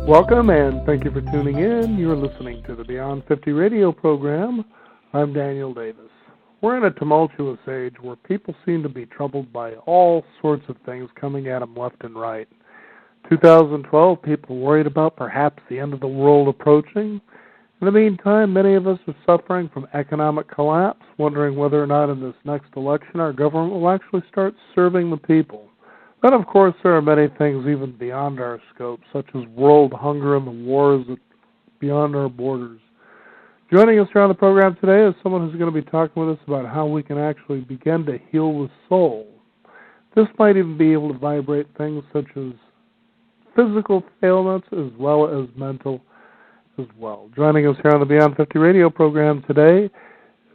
Welcome, and thank you for tuning in. You're listening to the Beyond 50 radio program. I'm Daniel Davis. We're in a tumultuous age where people seem to be troubled by all sorts of things coming at them left and right. 2012, people worried about perhaps the end of the world approaching. In the meantime, many of us are suffering from economic collapse, wondering whether or not in this next election our government will actually start serving the people. Then, of course, there are many things even beyond our scope, such as world hunger and the wars beyond our borders. Joining us here on the program today is someone who's going to be talking with us about how we can actually begin to heal the soul. This might even be able to vibrate things such as physical ailments as well as mental as well. Joining us here on the Beyond 50 radio program today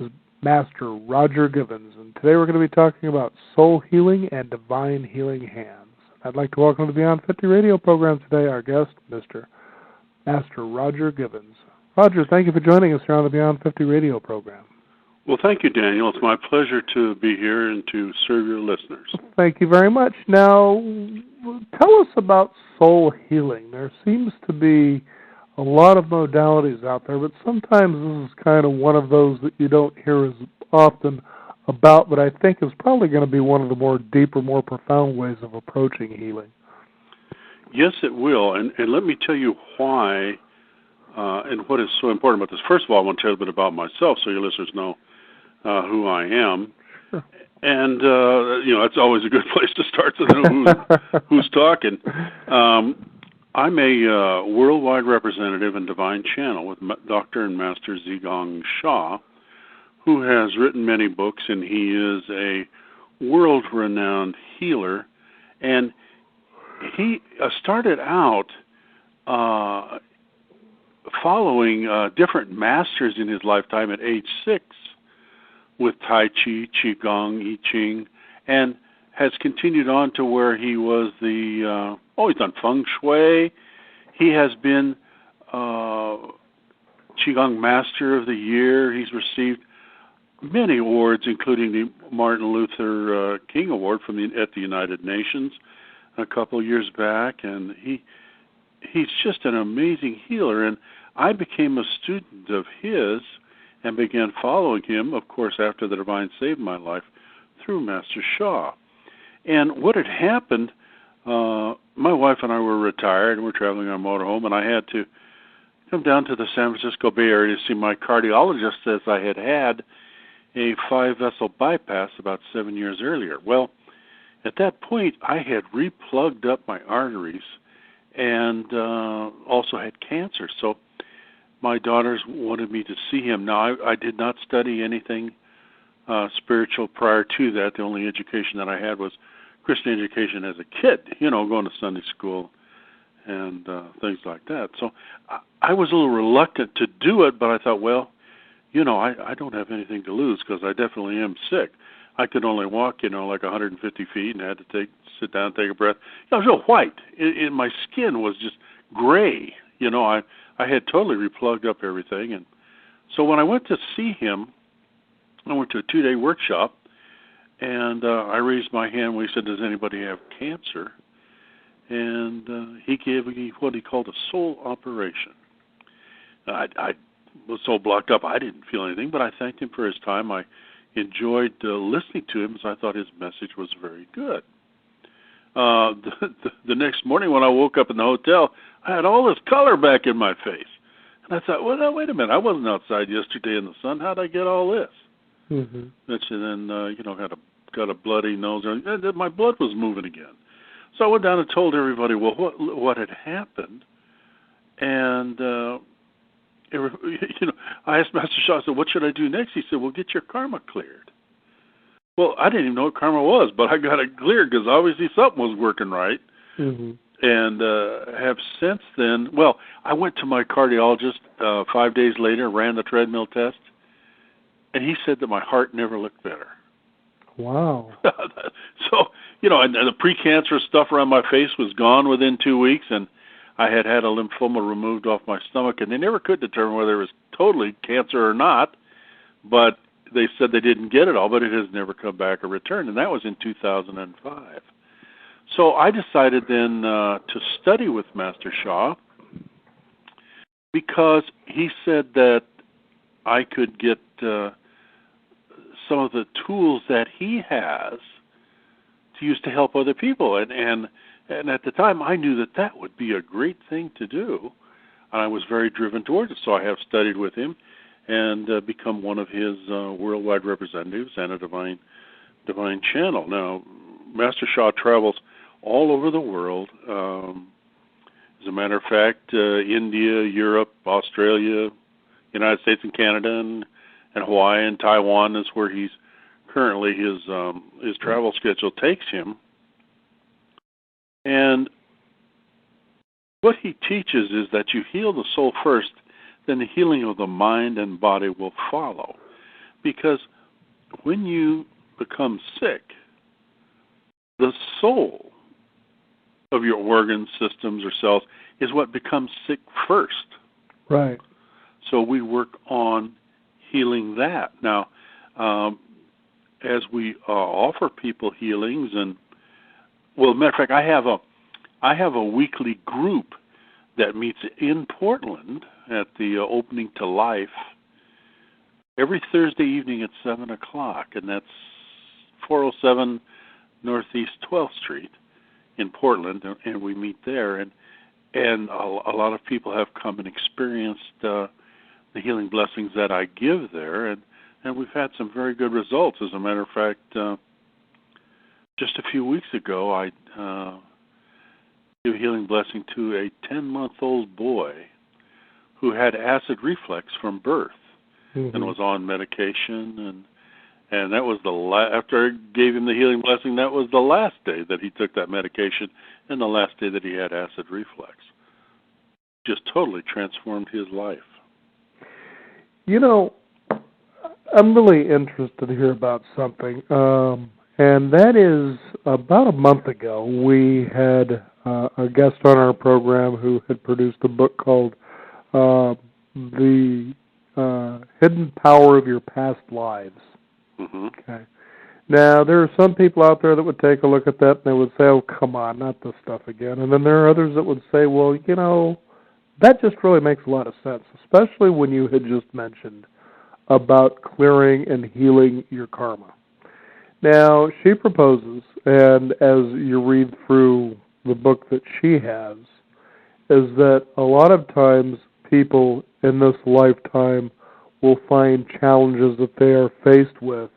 is Master Roger Givens, and today we're going to be talking about soul healing and divine healing hands. I'd like to welcome to the Beyond 50 radio program today our guest, Master Roger Givens. Roger, thank you for joining us here on the Beyond 50 radio program. Well, thank you, Daniel. It's my pleasure to be here and to serve your listeners. Thank you very much. Now, tell us about soul healing. There seems to be a lot of modalities out there, but sometimes this is kind of one of those that you don't hear as often about, but I think is probably going to be one of the more deeper, more profound ways of approaching healing. Yes, it will, and let me tell you why and what is so important about this. First of all, I want to tell you a bit about myself so your listeners know who I am. Sure. And, it's always a good place to start to know who's talking. I'm a worldwide representative and divine channel with Dr. and Master Zhigong Shah, who has written many books, and he is a world-renowned healer. And he started out following different masters in his lifetime at age 6 with Tai Chi, Qigong, I Ching, and has continued on to where he was he's done Feng Shui. He has been Qigong Master of the Year. He's received many awards, including the Martin Luther King Award at the United Nations a couple of years back, and he's just an amazing healer. And I became a student of his and began following him, of course, after the Divine saved my life, through Master Shah. And what had happened, my wife and I were retired, and we're traveling on a motorhome, and I had to come down to the San Francisco Bay Area to see my cardiologist, as I had had a 5-vessel bypass about 7 years earlier. Well, at that point, I had replugged up my arteries and also had cancer. So my daughters wanted me to see him. Now, I did not study anything spiritual prior to that. The only education that I had was Christian education as a kid, going to Sunday school and things like that. So I was a little reluctant to do it, but I thought, well, I don't have anything to lose because I definitely am sick. I could only walk, like 150 feet and had to sit down and take a breath. I was real white. My skin was just gray. I had totally replugged up everything. And so when I went to see him, I went to a 2-day workshop, and I raised my hand when he said, does anybody have cancer? And he gave me what he called a soul operation. I was so blocked up I didn't feel anything, but I thanked him for his time. I enjoyed listening to him, as I thought his message was very good. The next morning when I woke up in the hotel, I had all this color back in my face. And I thought, well, now, wait a minute. I wasn't outside yesterday in the sun. How did I get all this? Mm-hmm. And then, got a bloody nose. And my blood was moving again. So I went down and told everybody, well, what had happened. And, I asked Master Shah, I said, what should I do next? He said, well, get your karma cleared. Well, I didn't even know what karma was, but I got it cleared because obviously something was working right. Mm-hmm. And have since then, I went to my cardiologist 5 days later, ran the treadmill test, and he said that my heart never looked better. Wow. So, and the precancerous stuff around my face was gone within 2 weeks, and I had a lymphoma removed off my stomach, and they never could determine whether it was totally cancer or not, but they said they didn't get it all, but it has never come back or returned, and that was in 2005. So I decided then to study with Master Shah because he said that I could get some of the tools that he has to use to help other people, and at the time I knew that that would be a great thing to do, and I was very driven towards it. So I have studied with him and become one of his worldwide representatives and a divine channel. Now, Master Sha travels all over the world. As a matter of fact, India, Europe, Australia, United States and Canada, and Hawaii and Taiwan is where he's currently his travel schedule takes him. And what he teaches is that you heal the soul first, then the healing of the mind and body will follow. Because when you become sick, the soul of your organs, systems, or cells is what becomes sick first. Right. So we work on healing that. Now, as we offer people healings, and well, matter of fact, I have a weekly group that meets in Portland at the Opening to Life every Thursday evening at 7 o'clock, and that's 407 Northeast 12th Street in Portland, and we meet there, and a lot of people have come and experienced the healing blessings that I give there, and we've had some very good results. As a matter of fact, just a few weeks ago, I gave a healing blessing to a 10-month-old boy who had acid reflux from birth and was on medication, and that was after I gave him the healing blessing, that was the last day that he took that medication and the last day that he had acid reflux. Just totally transformed his life. You know, I'm really interested to hear about something, and that is about a month ago we had a guest on our program who had produced a book called The Hidden Power of Your Past Lives. Mm-hmm. Okay. Now, there are some people out there that would take a look at that and they would say, oh, come on, not this stuff again. And then there are others that would say, well, you know, that just really makes a lot of sense, especially when you had just mentioned about clearing and healing your karma. Now, she proposes, and as you read through the book that she has, is that a lot of times people in this lifetime will find challenges that they are faced with,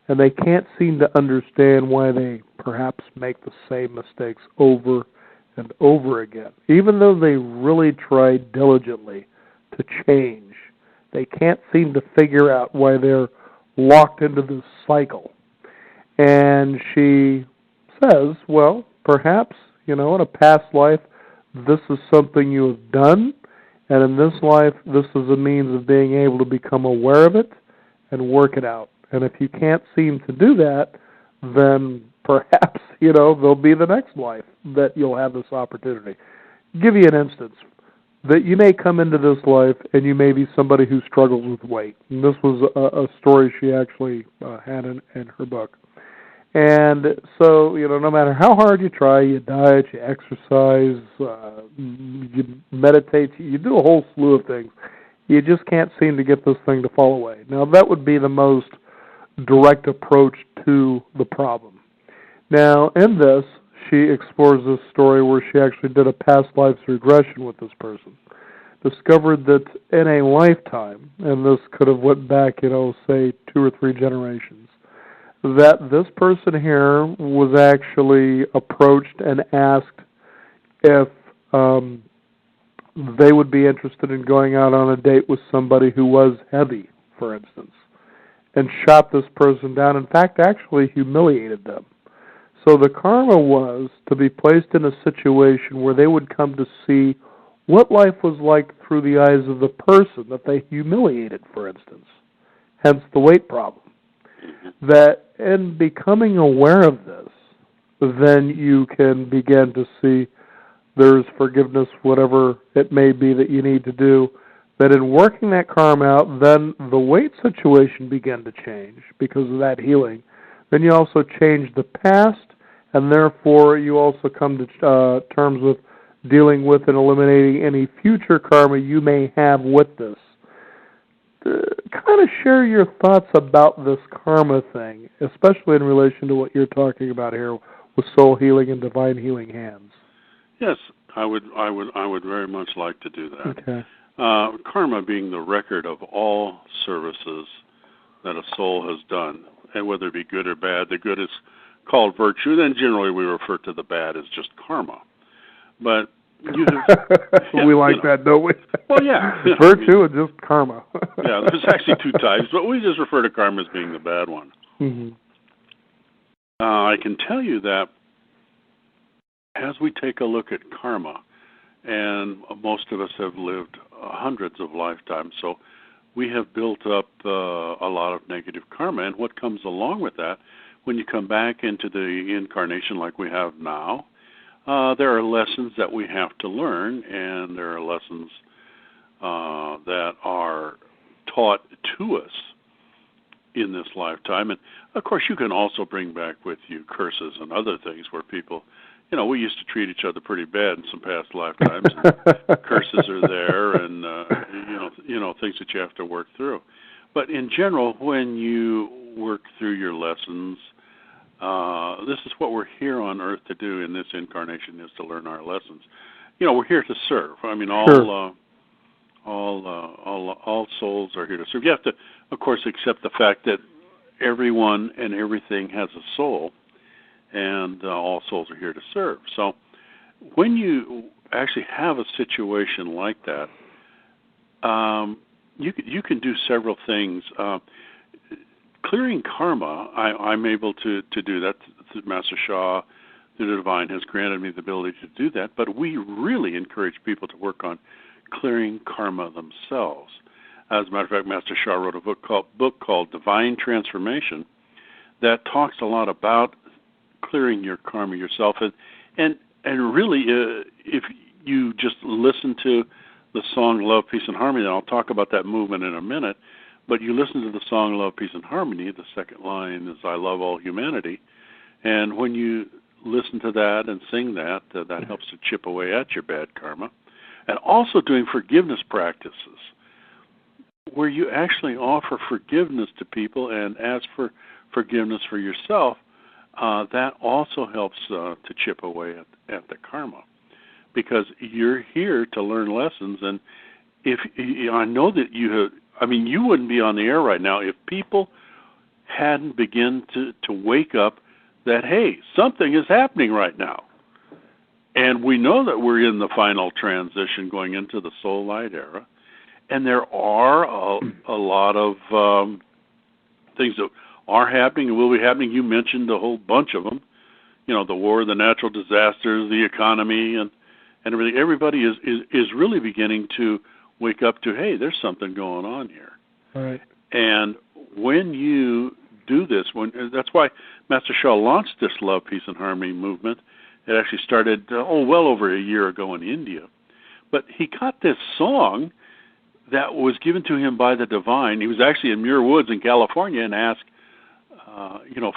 and they can't seem to understand why they perhaps make the same mistakes over and over again. Even though they really try diligently to change, they can't seem to figure out why they're locked into this cycle. And she says, well, perhaps, you know, in a past life, this is something you have done, and in this life, this is a means of being able to become aware of it and work it out. And if you can't seem to do that, then perhaps, you know, there'll be the next life that you'll have this opportunity. Give you an instance. That you may come into this life and you may be somebody who struggles with weight. And this was a story she actually had in her book. And so, you know, no matter how hard you try, you diet, you exercise, you meditate, you do a whole slew of things, you just can't seem to get this thing to fall away. Now, that would be the most direct approach to the problem. Now, in this, she explores this story where she actually did a past lives regression with this person. Discovered that in a lifetime, and this could have went back, you know, say 2 or 3 generations, that this person here was actually approached and asked if they would be interested in going out on a date with somebody who was heavy, for instance, and shot this person down. In fact, actually humiliated them. So the karma was to be placed in a situation where they would come to see what life was like through the eyes of the person that they humiliated, for instance. Hence the weight problem. That in becoming aware of this, then you can begin to see there's forgiveness, whatever it may be that you need to do. That in working that karma out, then the weight situation began to change because of that healing. Then you also change the past, and therefore you also come to terms with dealing with and eliminating any future karma you may have with this. Kind of share your thoughts about this karma thing, especially in relation to what you're talking about here with soul healing and divine healing hands. Yes, I would very much like to do that. Okay. Karma being the record of all services that a soul has done, and whether it be good or bad. The good is called virtue, then generally we refer to the bad as just karma. But you have, we like that, don't we? Well, yeah. Virtue and just karma. Yeah, there's actually two types, but we just refer to karma as being the bad one. Mm-hmm. I can tell you that as we take a look at karma, and most of us have lived hundreds of lifetimes, so we have built up a lot of negative karma, and what comes along with that, when you come back into the incarnation like we have now, there are lessons that we have to learn, and there are lessons that are taught to us in this lifetime. And, of course, you can also bring back with you curses and other things where people, we used to treat each other pretty bad in some past lifetimes. And curses are there and, things that you have to work through. But in general, when you work through your lessons, this is what we're here on Earth to do in this incarnation, is to learn our lessons. We're here to serve. I mean, all souls are here to serve. You have to, of course, accept the fact that everyone and everything has a soul, and all souls are here to serve. So when you actually have a situation like that, you can do several things. Clearing karma, I'm able to do that. Master Shah, through the Divine, has granted me the ability to do that. But we really encourage people to work on clearing karma themselves. As a matter of fact, Master Shah wrote a book called Divine Transformation that talks a lot about clearing your karma yourself. And really, if you just listen to the song Love, Peace, and Harmony, and I'll talk about that movement in a minute, but you listen to the song Love, Peace, and Harmony, the second line is I love all humanity. And when you listen to that and sing that, that helps to chip away at your bad karma. And also doing forgiveness practices where you actually offer forgiveness to people and ask for forgiveness for yourself. That also helps to chip away at the karma, because you're here to learn lessons. And if I know that you wouldn't be on the air right now if people hadn't begun to wake up that, hey, something is happening right now. And we know that we're in the final transition going into the soul light era. And there are a lot of things that are happening and will be happening. You mentioned a whole bunch of them. The war, the natural disasters, the economy, and everything. Everybody is really beginning to wake up to, hey, there's something going on here. All right. And when you do this, that's why Master Shah launched this Love, Peace, and Harmony movement. It actually started, well over a year ago in India. But he got this song that was given to him by the Divine. He was actually in Muir Woods in California and asked,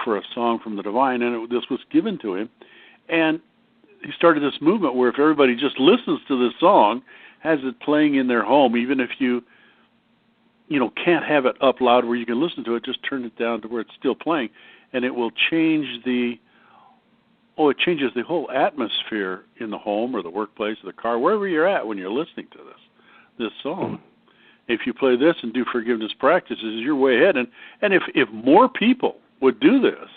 for a song from the Divine, and this was given to him. And he started this movement where if everybody just listens to this song, has it playing in their home, even if you can't have it up loud where you can listen to it, just turn it down to where it's still playing, and it will change it changes the whole atmosphere in the home or the workplace or the car, wherever you're at when you're listening to this song. If you play this and do forgiveness practices, you're way ahead. And if more people would do this,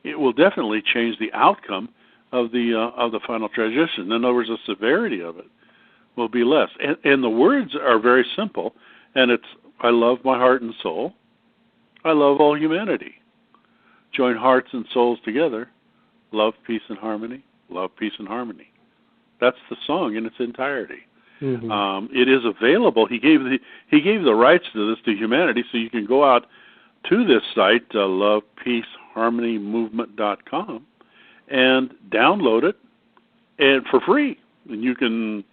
it will definitely change the outcome of the final transition. In other words, the severity of it will be less. And the words are very simple, and it's, I love my heart and soul. I love all humanity. Join hearts and souls together. Love, peace, and harmony. Love, peace, and harmony. That's the song in its entirety. Mm-hmm. It is available. He gave the rights to this to humanity, so you can go out to this site, lovepeaceharmonymovement.com, and download it, and for free. And you can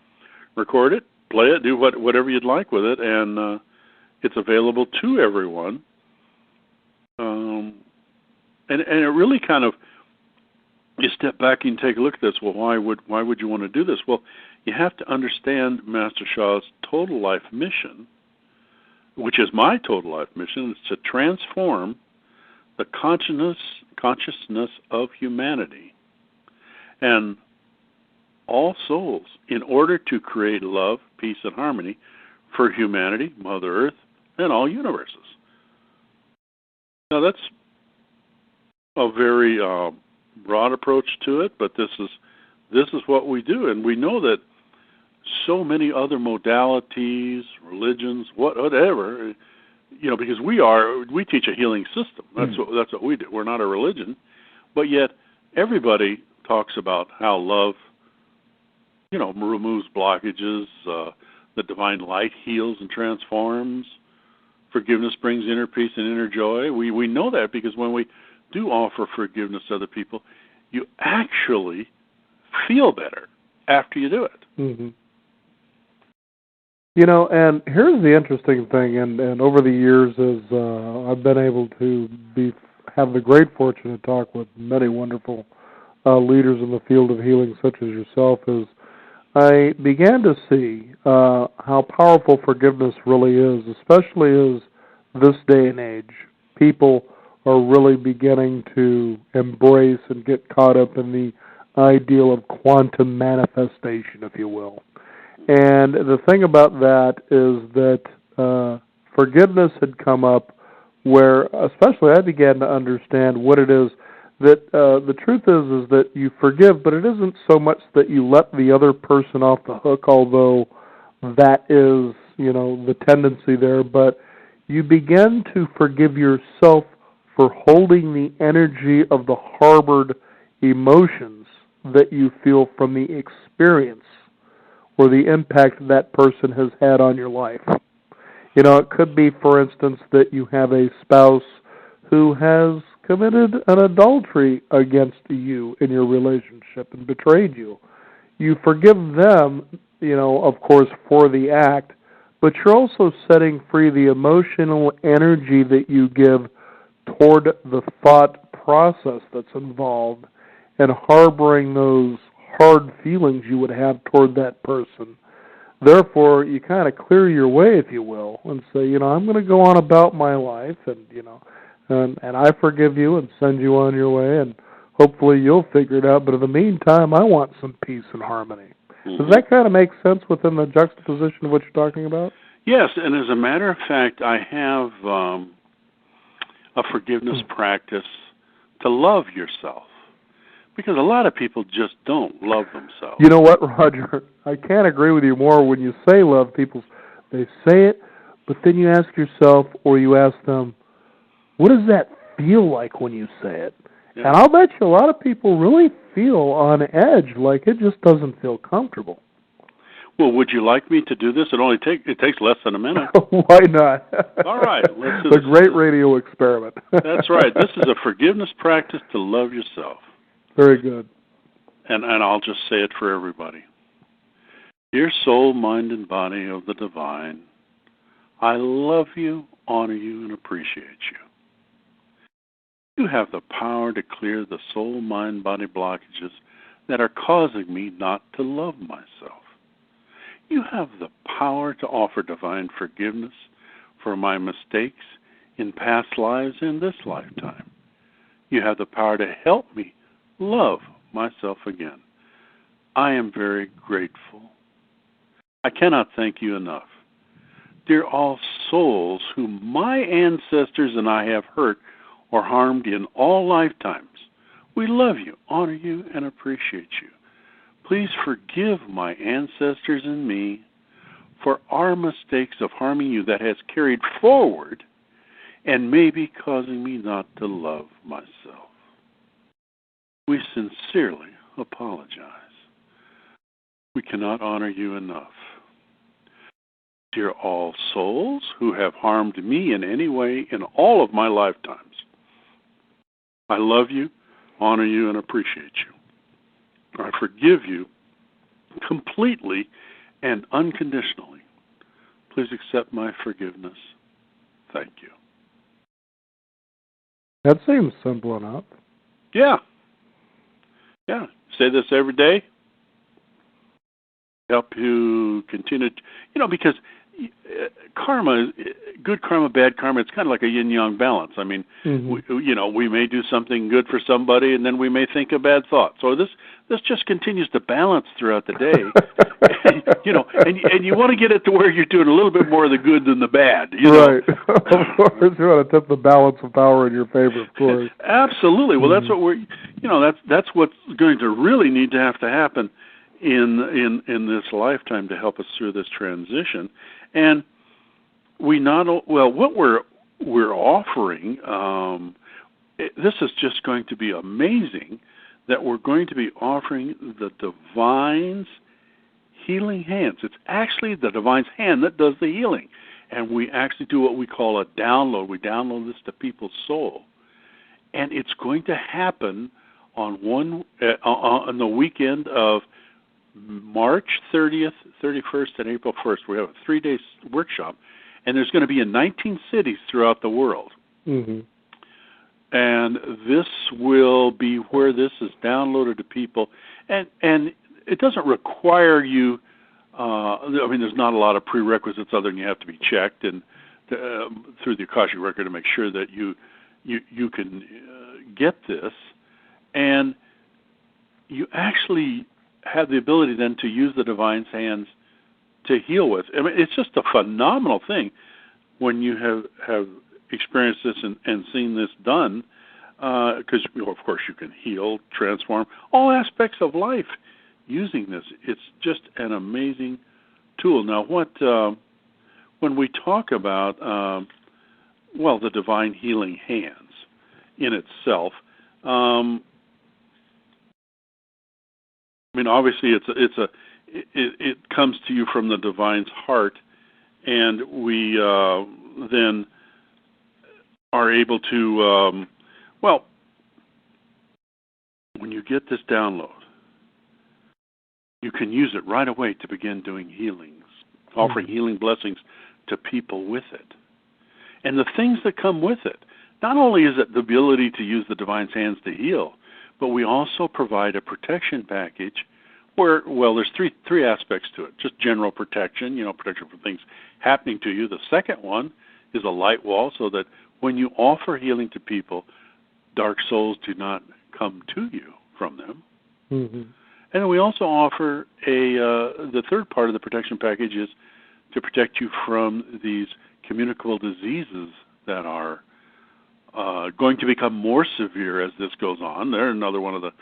record it, play it, do whatever you'd like with it, and it's available to everyone. And it really kind of you step back and take a look at this. Well, why would you want to do this? Well, you have to understand Master Sha's total life mission, which is my total life mission, is to transform the consciousness of humanity and all souls in order to create love, peace, and harmony for humanity, Mother Earth, and all universes. Now, that's a very broad approach to it, but this is what we do, and we know that so many other modalities, religions, whatever, because we teach a healing system. That's what we do. We're not a religion, but yet everybody talks about how love, removes blockages. The divine light heals and transforms. Forgiveness brings inner peace and inner joy. We know that because when we do offer forgiveness to other people, you actually feel better after you do it. Mm-hmm. And here's the interesting thing, and over the years, as I've been able to have the great fortune to talk with many wonderful leaders in the field of healing, such as yourself, is I began to see how powerful forgiveness really is, especially as this day and age, people are really beginning to embrace and get caught up in the ideal of quantum manifestation, if you will. And the thing about that is that forgiveness had come up where, especially I began to understand what it is that the truth is that you forgive, but it isn't so much that you let the other person off the hook, although that is, the tendency there, but you begin to forgive yourself for holding the energy of the harbored emotions that you feel from the experience or the impact that person has had on your life. It could be, for instance, that you have a spouse who has committed an adultery against you in your relationship and betrayed you. You forgive them, of course, for the act, but you're also setting free the emotional energy that you give toward the thought process that's involved and harboring those hard feelings you would have toward that person. Therefore, you kind of clear your way, if you will, and say, I'm going to go on about my life, and I forgive you and send you on your way, and hopefully you'll figure it out. But in the meantime, I want some peace and harmony. Mm-hmm. Does that kind of make sense within the juxtaposition of what you're talking about? Yes, and as a matter of fact, I have a forgiveness practice to love yourself. Because a lot of people just don't love themselves. You know what, Roger? I can't agree with you more. When you say love, they say it, but then you ask yourself or you ask them, what does that feel like when you say it? Yeah. And I'll bet you a lot of people really feel on edge, like it just doesn't feel comfortable. Well, would you like me to do this? It takes less than a minute. Why not? All right. Let's do this. A great radio experiment. That's right. This is a forgiveness practice to love yourself. Very good. And I'll just say it for everybody. Dear soul, mind, and body of the divine, I love you, honor you, and appreciate you. You have the power to clear the soul, mind, body blockages that are causing me not to love myself. You have the power to offer divine forgiveness for my mistakes in past lives and this lifetime. You have the power to help me love myself again. I am very grateful. I cannot thank you enough. Dear all souls whom my ancestors and I have hurt or harmed in all lifetimes, we love you, honor you, and appreciate you. Please forgive my ancestors and me for our mistakes of harming you that has carried forward and may be causing me not to love myself. We sincerely apologize. We cannot honor you enough. Dear all souls who have harmed me in any way in all of my lifetimes, I love you, honor you, and appreciate you. I forgive you completely and unconditionally. Please accept my forgiveness. Thank you. That seems simple enough. Yeah. Yeah, say this every day. Help you continue, because karma, good karma, bad karma, it's kind of like a yin-yang balance. I mean, we may do something good for somebody, and then we may think a bad thought. So this just continues to balance throughout the day. and you want to get it to where you're doing a little bit more of the good than the bad. Right. Of course, you want to tip the balance of power in your favor, of course. Absolutely. Well, that's what that's what's going to really need to happen in this lifetime to help us through this transition. And what we're offering, this is just going to be amazing, that we're going to be offering the Divine's healing hands. It's actually the Divine's hand that does the healing. And we actually do what we call a download. We download this to people's soul. And it's going to happen on the weekend of March 30th, 31st, and April 1st. We have a 3-day workshop, and there's going to be in 19 cities throughout the world. Mm-hmm. And this will be where this is downloaded to people. And it doesn't require you, there's not a lot of prerequisites other than you have to be checked and through the Akashic record to make sure that you can get this. And you actually have the ability then to use the Divine's hands to heal with. I mean, it's just a phenomenal thing when you have experienced this and seen this done, because of course you can heal, transform all aspects of life using this. It's just an amazing tool. Now, when we talk about the Divine healing hands in itself, obviously it comes to you from the Divine's heart, and we then are able to, when you get this download, you can use it right away to begin doing healings, offering healing blessings to people with it. And the things that come with it, not only is it the ability to use the Divine's hands to heal, but we also provide a protection package where, there's three aspects to it. Just general protection, protection from things happening to you. The second one is a light wall, so that when you offer healing to people, dark souls do not come to you from them. Mm-hmm. And then we also offer the third part of the protection package is to protect you from these communicable diseases that are going to become more severe as this goes on. They're another one of the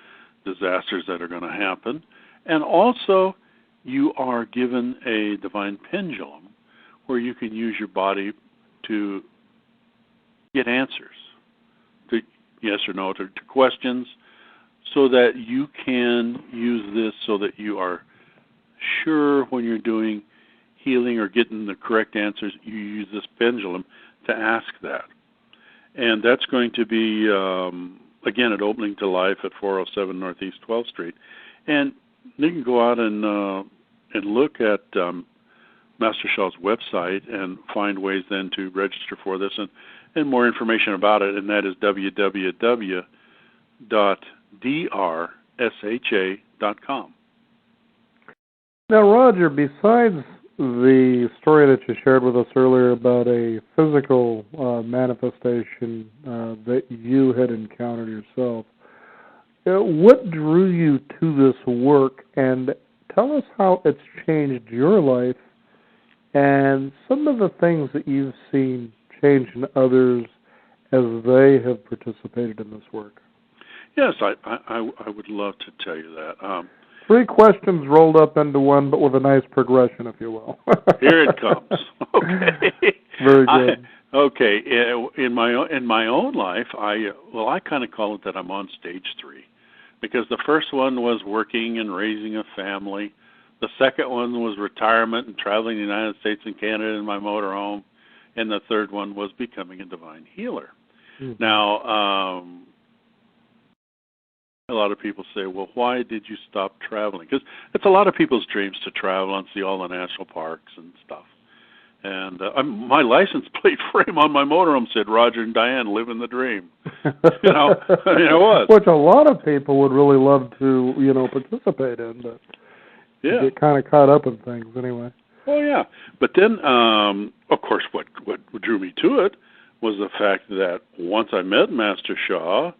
disasters that are going to happen. And also, you are given a Divine pendulum where you can use your body to get answers, to yes or no, to questions, so that you can use this so that you are sure when you're doing healing or getting the correct answers, you use this pendulum to ask that. And that's going to be, again, at Opening to Life at 407 Northeast 12th Street. And you can go out and look at Master Shah's website and find ways then to register for this and more information about it, and that is www.drsha.com. Now, Roger, besides the story that you shared with us earlier about a physical manifestation that you had encountered yourself, what drew you to this work, and tell us how it's changed your life and some of the things that you've seen change in others as they have participated in this work. Yes, I would love to tell you that. 3 questions rolled up into one, but with a nice progression, if you will. Here it comes. Okay. Very good. In my own life, I kind of call it that I'm on stage 3, because the first one was working and raising a family. The second one was retirement and traveling the United States and Canada in my motorhome, and the third one was becoming a divine healer. Mm-hmm. Now, a lot of people say, well, why did you stop traveling? Because it's a lot of people's dreams to travel and see all the national parks and stuff. And my license plate frame on my motorhome said Roger and Diane living the dream. You know, I mean, it was. Which a lot of people would really love to, participate in, but yeah, get kind of caught up in things anyway. Oh yeah, but then, of course, what drew me to it was the fact that once I met Master Sha,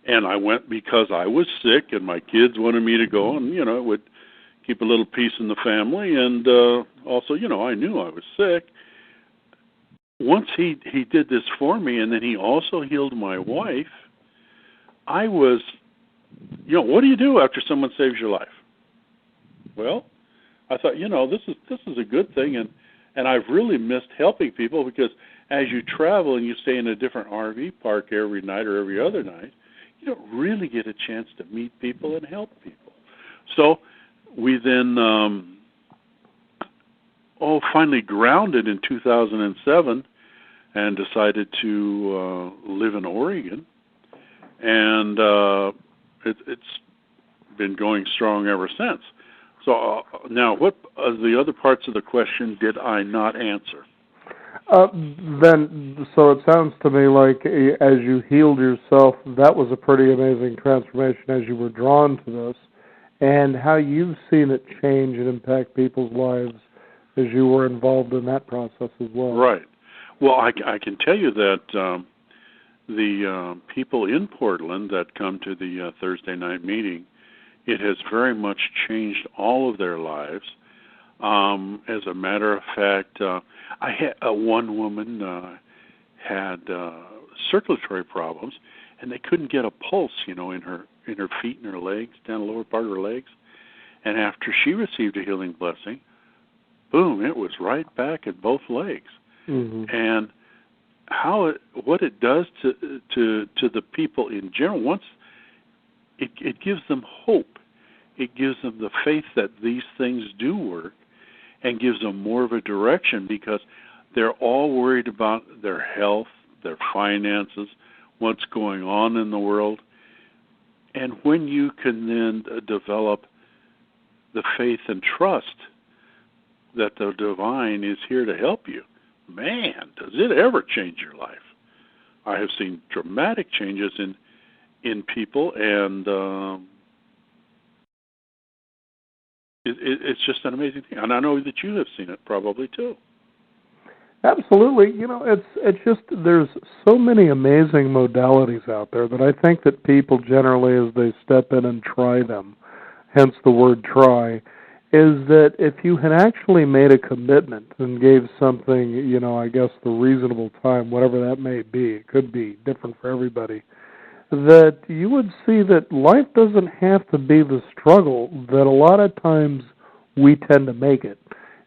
and I went because I was sick, and my kids wanted me to go, and it would keep a little peace in the family, and also, I knew I was sick. Once he did this for me, and then he also healed my wife, I was, what do you do after someone saves your life? Well, I thought, this is a good thing, and I've really missed helping people, because as you travel and you stay in a different RV park every night or every other night, you don't really get a chance to meet people and help people. So we then, finally grounded in 2007 and decided to live in Oregon, and it's been going strong ever since. So now, what the other parts of the question did I not answer? So it sounds to me like as you healed yourself, that was a pretty amazing transformation as you were drawn to this, and how you've seen it change and impact people's lives as you were involved in that process as well. Right. Well, I can tell you that the people in Portland that come to the Thursday night meeting, it has very much changed all of their lives. As a matter of fact, I had one woman had circulatory problems, and they couldn't get a pulse, in her feet and her legs, down the lower part of her legs. And after she received a healing blessing, boom, it was right back at both legs. Mm-hmm. And what it does to the people in general, once it gives them hope. It gives them the faith that these things do work, and gives them more of a direction, because they're all worried about their health, their finances, what's going on in the world. And when you can then develop the faith and trust that the divine is here to help you, man, does it ever change your life. I have seen dramatic changes in people, and it's just an amazing thing. And I know that you have seen it probably too. Absolutely. It's just, there's so many amazing modalities out there that I think that people generally, as they step in and try them, hence the word try, is that if you had actually made a commitment and gave something, I guess the reasonable time, whatever that may be, it could be different for everybody, that you would see that life doesn't have to be the struggle that a lot of times we tend to make it.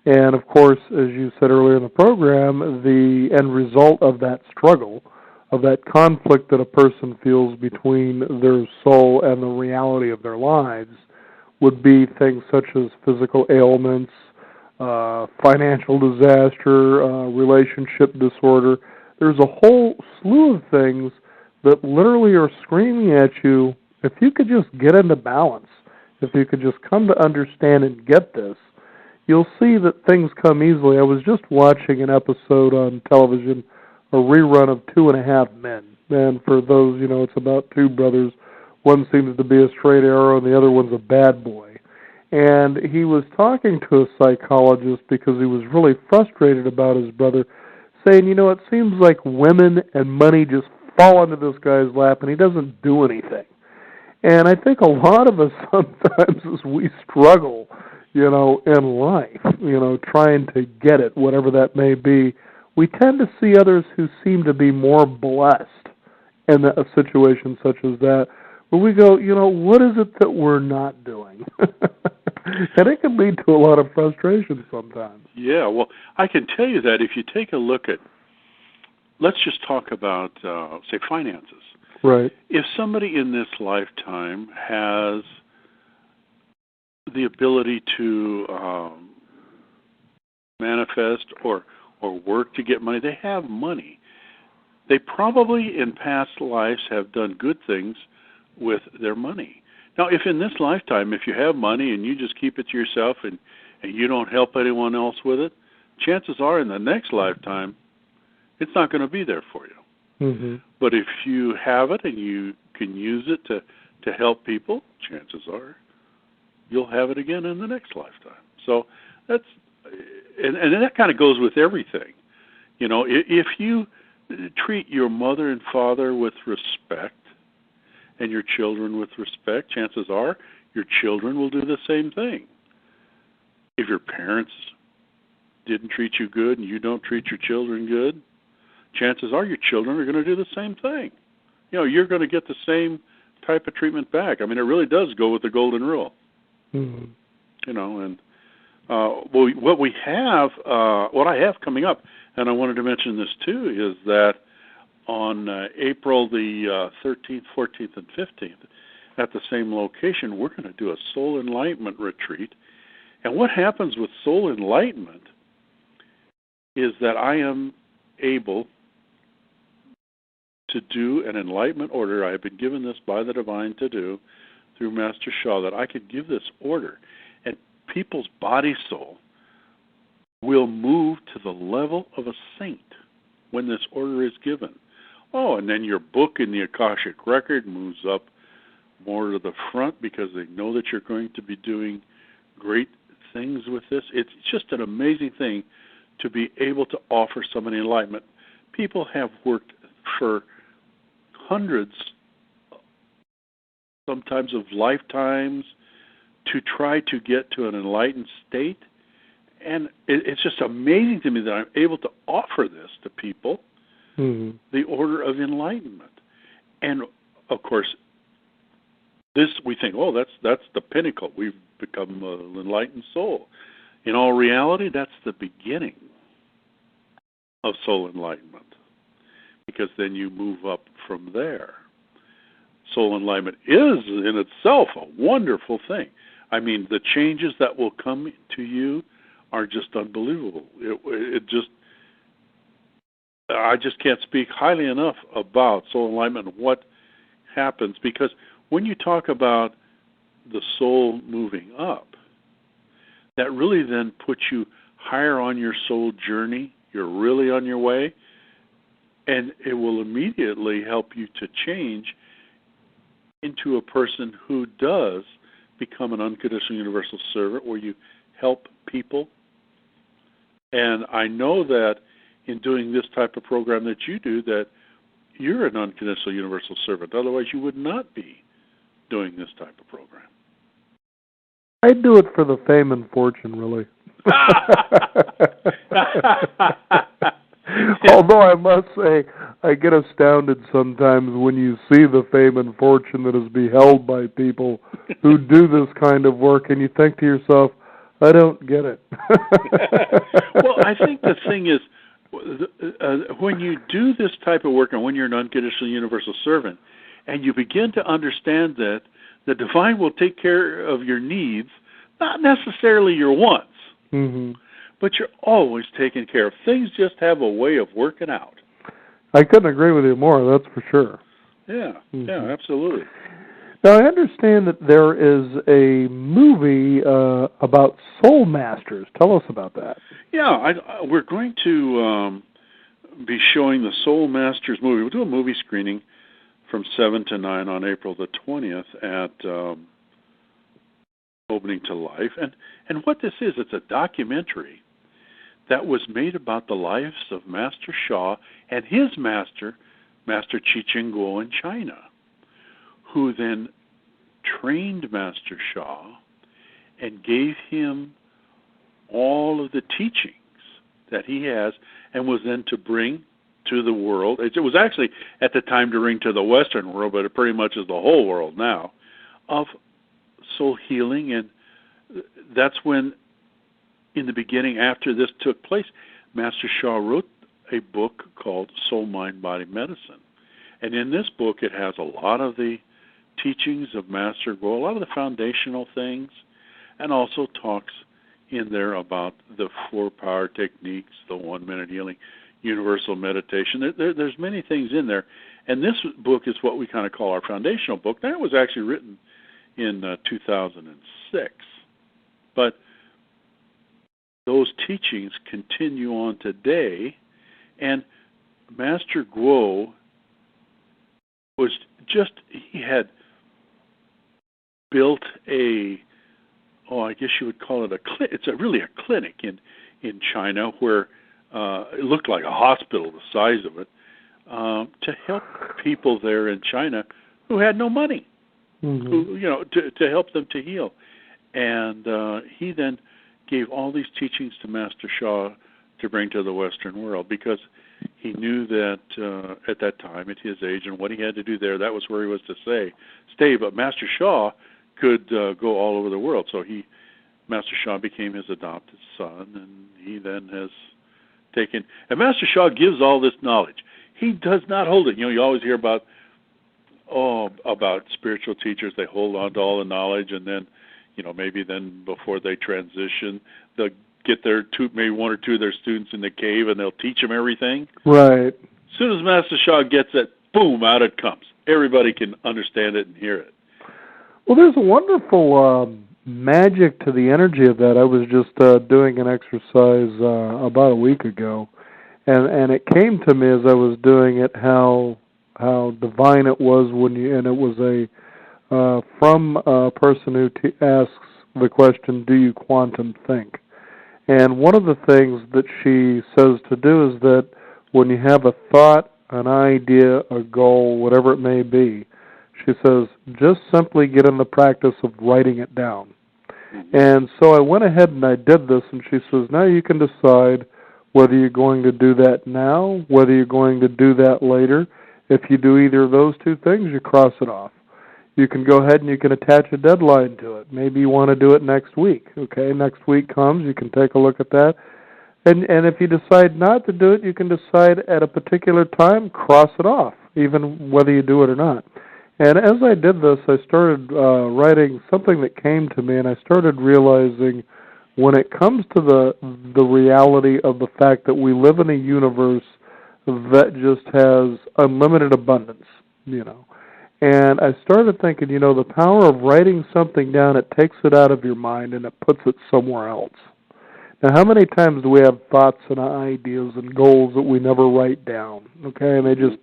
And, of course, as you said earlier in the program, the end result of that struggle, of that conflict that a person feels between their soul and the reality of their lives, would be things such as physical ailments, financial disaster, relationship disorder. There's a whole slew of things that literally are screaming at you, if you could just get into balance, if you could just come to understand and get this, you'll see that things come easily. I was just watching an episode on television, a rerun of 2.5 Men. And for those, it's about two brothers. One seems to be a straight arrow and the other one's a bad boy. And he was talking to a psychologist because he was really frustrated about his brother, saying, it seems like women and money just fall into this guy's lap and he doesn't do anything. And I think a lot of us sometimes, as we struggle, in life, trying to get it, whatever that may be, we tend to see others who seem to be more blessed in a situation such as that, where we go, what is it that we're not doing? And it can lead to a lot of frustration sometimes. Yeah, well, I can tell you that if you take a look at, let's just talk about, say, finances. Right. If somebody in this lifetime has the ability to manifest or work to get money, they have money. They probably in past lives have done good things with their money. Now, if in this lifetime, if you have money and you just keep it to yourself and you don't help anyone else with it, chances are in the next lifetime, it's not going to be there for you. Mm-hmm. But if you have it and you can use it to help people, chances are you'll have it again in the next lifetime. So that's, and that kind of goes with everything. You know, if you treat your mother and father with respect and your children with respect, chances are your children will do the same thing. If your parents didn't treat you good and you don't treat your children good, chances are your children are going to do the same thing. You know, you're going to get the same type of treatment back. I mean, it really does go with the golden rule. Mm-hmm. You know, and what I have coming up, and I wanted to mention this too, is that on April the 13th, 14th, and 15th, at the same location, we're going to do a soul enlightenment retreat. And what happens with soul enlightenment is that I am able to do an enlightenment order. I have been given this by the divine to do through Master Sha, that I could give this order, and people's body soul will move to the level of a saint when this order is given. Oh, and then your book in the Akashic Record moves up more to the front because they know that you're going to be doing great things with this. It's just an amazing thing to be able to offer somebody enlightenment. People have worked for hundreds, sometimes of lifetimes, to try to get to an enlightened state. And it's just amazing to me that I'm able to offer this to people, mm-hmm. the order of enlightenment. And, of course, this we think, oh, that's the pinnacle. We've become an enlightened soul. In all reality, that's the beginning of soul enlightenment, because then you move up from there. Soul enlightenment is in itself a wonderful thing. I mean, the changes that will come to you are just unbelievable. I just can't speak highly enough about soul enlightenment and what happens, because when you talk about the soul moving up, that really then puts you higher on your soul journey. You're really on your way, and it will immediately help you to change into a person who does become an unconditional universal servant, where you help people. And I know that in doing this type of program that you do, that you're an unconditional universal servant. Otherwise, you would not be doing this type of program. I do it for the fame and fortune, really. Although I must say, I get astounded sometimes when you see the fame and fortune that is beheld by people who do this kind of work, and you think to yourself, I don't get it. Well, I think the thing is, when you do this type of work, and when you're an unconditional universal servant, and you begin to understand that the divine will take care of your needs, not necessarily your wants, mm-hmm. but you're always taken care of. Things just have a way of working out. I couldn't agree with you more, that's for sure. Yeah, mm-hmm. Yeah, absolutely. Now, I understand that there is a movie about soul masters. Tell us about that. Yeah, we're going to be showing the Soul Masters movie. We'll do a movie screening from 7 to 9 on April the 20th at Opening to Life. And what this is, it's a documentary that was made about the lives of Master Sha and his master, Master Chi-Ching Guo in China, who then trained Master Sha and gave him all of the teachings that he has, and was then to bring to the world. It was actually at the time to bring to the Western world, but it pretty much is the whole world now, of soul healing. And that's when, in the beginning, after this took place, Master Sha wrote a book called Soul, Mind, Body, Medicine. And in this book, it has a lot of the teachings of Master Guo, a lot of the foundational things, and also talks in there about the 4 power techniques, the 1-minute healing, universal meditation. There's many things in there. And this book is what we kind of call our foundational book. That was actually written in 2006. But those teachings continue on today, and Master Guo was just, he had built I guess you would call it it's really a clinic in China where it looked like a hospital, the size of it, to help people there in China who had no money, who, to help them to heal. And he then gave all these teachings to Master Sha to bring to the Western world, because he knew that at that time, at his age and what he had to do there, that was where he was to stay. But Master Sha could go all over the world. So Master Sha became his adopted son, and he then has taken, and Master Sha gives all this knowledge. He does not hold it. You always hear about spiritual teachers, they hold on to all the knowledge, and then, maybe then before they transition, they'll get maybe one or two of their students in the cave, and they'll teach them everything. Right. As soon as Master Sha gets it, boom, out it comes. Everybody can understand it and hear it. Well, there's a wonderful magic to the energy of that. I was just doing an exercise about a week ago, and it came to me as I was doing it how divine it was and it was from a person who asks the question, do you quantum think? And one of the things that she says to do is that when you have a thought, an idea, a goal, whatever it may be, she says, just simply get in the practice of writing it down. And so I went ahead and I did this, and she says, now you can decide whether you're going to do that now, whether you're going to do that later. If you do either of those two things, you cross it off. You can go ahead and you can attach a deadline to it. Maybe you want to do it next week. Okay, next week comes, you can take a look at that. And if you decide not to do it, you can decide at a particular time, cross it off, even whether you do it or not. And as I did this, I started writing something that came to me, and I started realizing when it comes to the reality of the fact that we live in a universe that just has unlimited abundance, And I started thinking, the power of writing something down, it takes it out of your mind and it puts it somewhere else. Now, how many times do we have thoughts and ideas and goals that we never write down, okay? And they just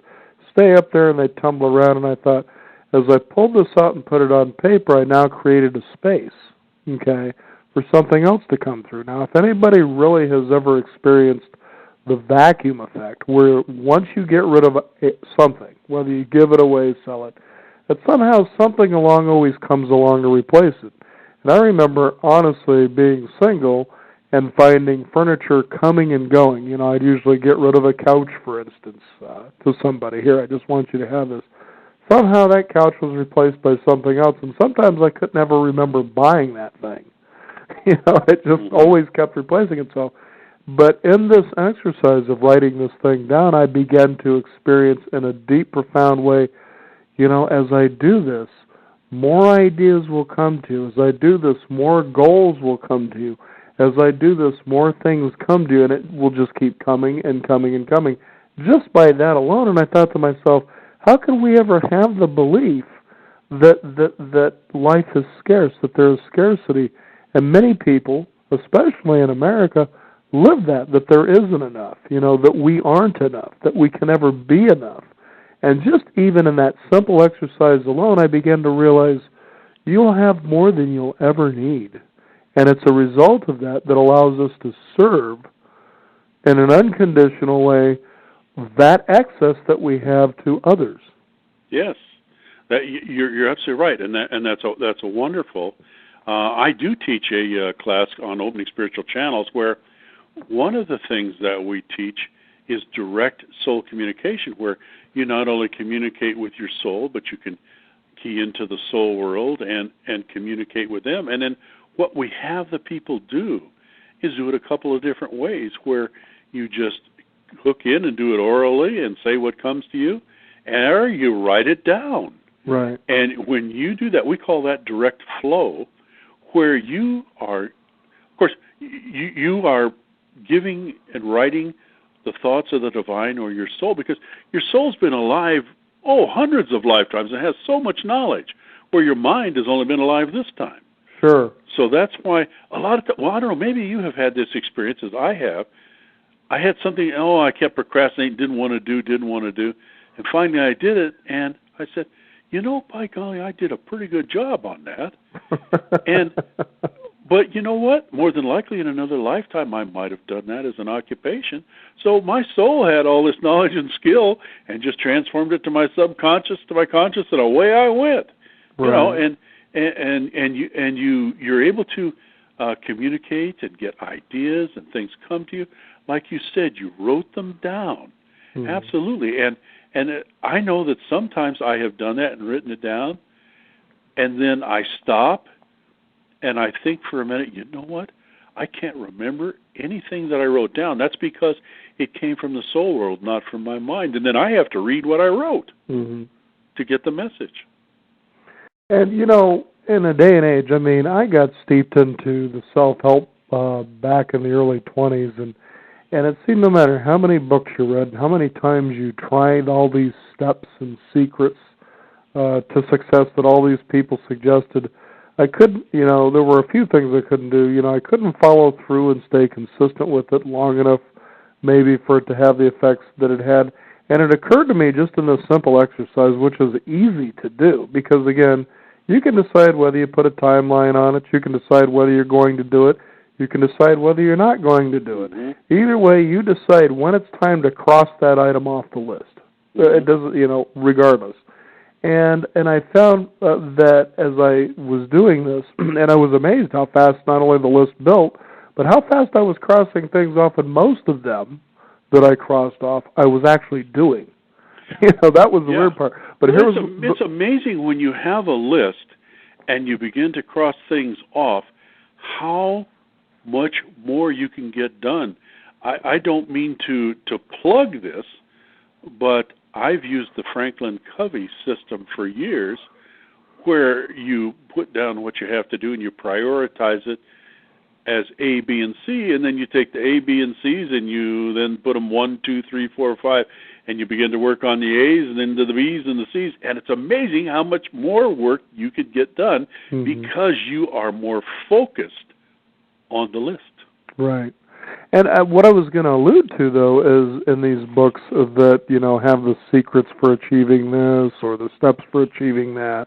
stay up there and they tumble around, and I thought, as I pulled this out and put it on paper, I now created a space, okay, for something else to come through. Now, if anybody really has ever experienced the vacuum effect, where once you get rid of something, whether you give it away, sell it, that somehow something always comes along to replace it. And I remember, honestly, being single and finding furniture coming and going. I'd usually get rid of a couch, for instance, to somebody. Here, I just want you to have this. Somehow that couch was replaced by something else, and sometimes I could never remember buying that thing. It just always kept replacing itself. But in this exercise of writing this thing down, I began to experience in a deep, profound way, as I do this, more ideas will come to you. As I do this, more goals will come to you. As I do this, more things come to you, and it will just keep coming and coming and coming, just by that alone. And I thought to myself, how can we ever have the belief that life is scarce, that there is scarcity? And many people, especially in America, live that there isn't enough, that we aren't enough, that we can never be enough. And just even in that simple exercise alone, I began to realize you'll have more than you'll ever need. And it's a result of that allows us to serve in an unconditional way that excess that we have to others. Yes, you're absolutely right, and that's a wonderful. I do teach a class on opening spiritual channels where one of the things that we teach is direct soul communication, where you not only communicate with your soul, but you can key into the soul world and communicate with them. And then what we have the people do is do it a couple of different ways, where you just hook in and do it orally and say what comes to you, or you write it down. Right. And when you do that, we call that direct flow, where you are, of course, you are giving and writing the thoughts of the divine or your soul, because your soul's been alive, hundreds of lifetimes and has so much knowledge, where your mind has only been alive this time. Sure. So that's why a lot of well, I don't know, maybe you have had this experience as I have. I had something, I kept procrastinating, didn't want to do, and finally I did it, and I said, by golly, I did a pretty good job on that. But you know what? More than likely in another lifetime I might have done that as an occupation. So my soul had all this knowledge and skill and just transformed it to my subconscious, to my conscious, and away I went. Right. You're able to communicate and get ideas and things come to you. Like you said, you wrote them down. Mm-hmm. Absolutely. And I know that sometimes I have done that and written it down, and then I stop and I think for a minute, you know what? I can't remember anything that I wrote down. That's because it came from the soul world, not from my mind. And then I have to read what I wrote to get the message. And, in a day and age, I got steeped into the self-help back in the early 20s, and it seemed no matter how many books you read, how many times you tried all these steps and secrets to success that all these people suggested, I couldn't, there were a few things I couldn't do. I couldn't follow through and stay consistent with it long enough maybe for it to have the effects that it had. And it occurred to me just in this simple exercise, which is easy to do, because, again, you can decide whether you put a timeline on it. You can decide whether you're going to do it. You can decide whether you're not going to do it. Mm-hmm. Either way, you decide when it's time to cross that item off the list. It doesn't, regardless. And I found that as I was doing this, and I was amazed how fast not only the list built, but how fast I was crossing things off, and most of them that I crossed off, I was actually doing. That was the weird part. But it's amazing when you have a list and you begin to cross things off, how much more you can get done. I don't mean to plug this, but I've used the Franklin Covey system for years, where you put down what you have to do and you prioritize it as A, B, and C, and then you take the A, B, and C's and you then put them 1, 2, 3, 4, 5, and you begin to work on the A's and then to the B's and the C's, and it's amazing how much more work you could get done because you are more focused on the list. Right. And what I was going to allude to, though, is in these books that, have the secrets for achieving this or the steps for achieving that,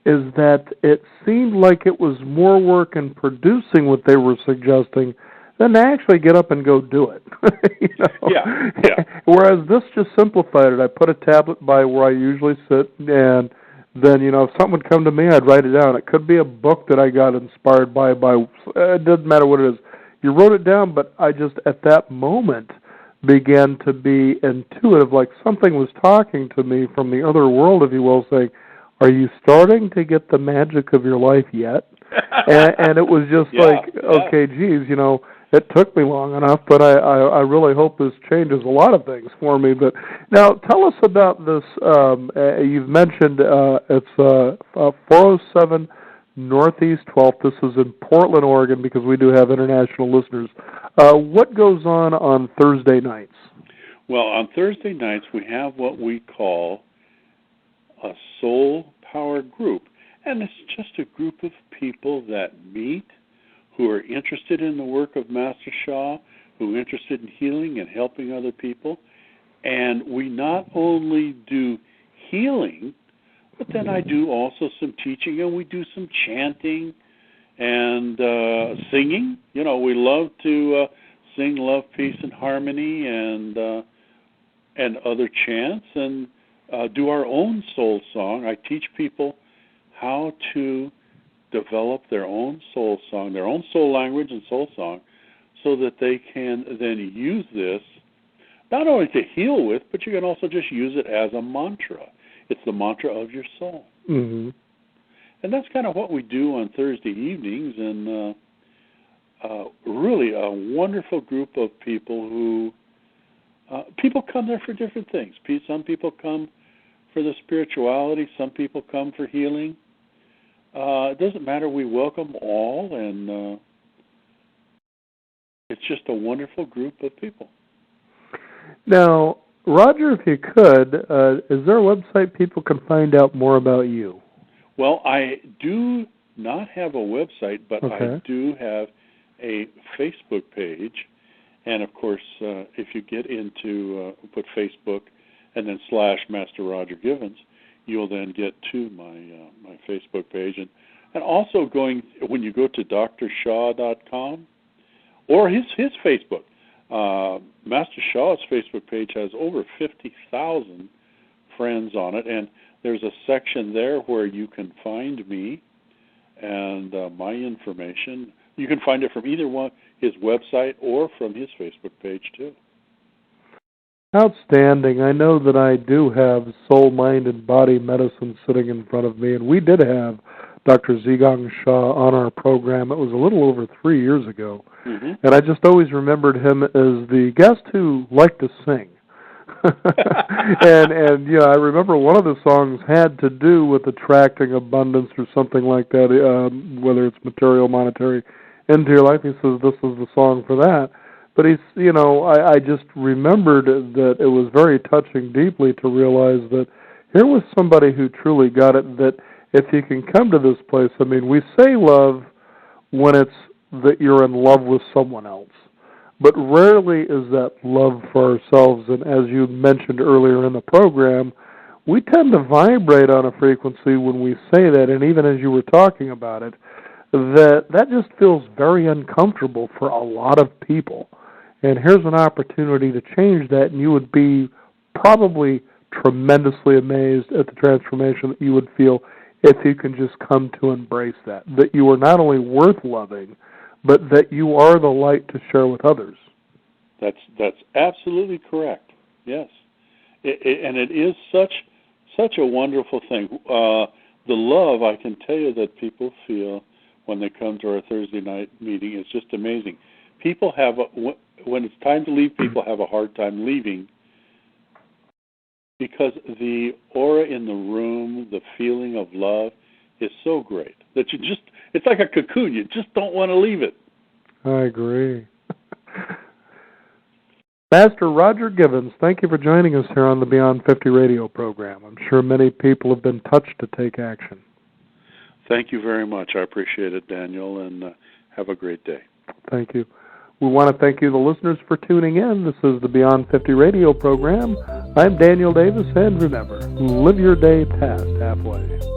is that it seemed like it was more work in producing what they were suggesting than to actually get up and go do it. Yeah. Whereas this just simplified it. I put a tablet by where I usually sit, and then, if something would come to me, I'd write it down. It could be a book that I got inspired by it doesn't matter what it is. You wrote it down, but I just, at that moment, began to be intuitive, like something was talking to me from the other world, if you will, saying, are you starting to get the magic of your life yet? and it was just okay, geez, it took me long enough, but I really hope this changes a lot of things for me. But now, tell us about this. You've mentioned it's 407 Northeast 12th. This is in Portland, Oregon, because we do have international listeners. What goes on Thursday nights? Well, on Thursday nights, we have what we call a soul power group. And it's just a group of people that meet, who are interested in the work of Master Sha, who are interested in healing and helping other people. And we not only do healing, but then I do also some teaching, and we do some chanting and singing. We love to sing Love, Peace, and Harmony and other chants, and do our own soul song. I teach people how to develop their own soul song, their own soul language and soul song, so that they can then use this not only to heal with, but you can also just use it as a mantra. It's the mantra of your soul. Mm-hmm. And that's kind of what we do on Thursday evenings, and really a wonderful group of people who, people come there for different things. Some people come for the spirituality, some people come for healing. It doesn't matter. We welcome all, and it's just a wonderful group of people. Now, Roger, if you could, is there a website people can find out more about you? Well, I do not have a website, but I do have a Facebook page. And, of course, if you get into, put Facebook and then / Master Roger Givens, you'll then get to my Facebook page. And also when you go to drshaw.com or his Facebook, Master Shaw's Facebook page has over 50,000 friends on it, and there's a section there where you can find me and my information. You can find it from either one, his website or from his Facebook page too. Outstanding. I know that I do have Soul, Mind, and Body Medicine sitting in front of me, and we did have Dr. Zhigong Shah on our program. It was a little over 3 years ago, and I just always remembered him as the guest who liked to sing. and yeah, I remember one of the songs had to do with attracting abundance or something like that, whether it's material, monetary, into your life. He says this is the song for that. But I just remembered that it was very touching deeply to realize that here was somebody who truly got it, that if you can come to this place, I mean, we say love when it's that you're in love with someone else. But rarely is that love for ourselves. And as you mentioned earlier in the program, we tend to vibrate on a frequency when we say that. And even as you were talking about it, that just feels very uncomfortable for a lot of people. And here's an opportunity to change that, and you would be probably tremendously amazed at the transformation that you would feel if you can just come to embrace that you are not only worth loving, but that you are the light to share with others. That's absolutely correct. Yes, and it is such a wonderful thing. The love, I can tell you, that people feel when they come to our Thursday night meeting is just amazing. People when it's time to leave, people have a hard time leaving because the aura in the room, the feeling of love is so great that it's like a cocoon. You just don't want to leave it. I agree. Master Roger Givens, thank you for joining us here on the Beyond 50 radio program. I'm sure many people have been touched to take action. Thank you very much. I appreciate it, Daniel, and have a great day. Thank you. We want to thank you, the listeners, for tuning in. This is the Beyond 50 radio program. I'm Daniel Davis, and remember, live your day past halfway.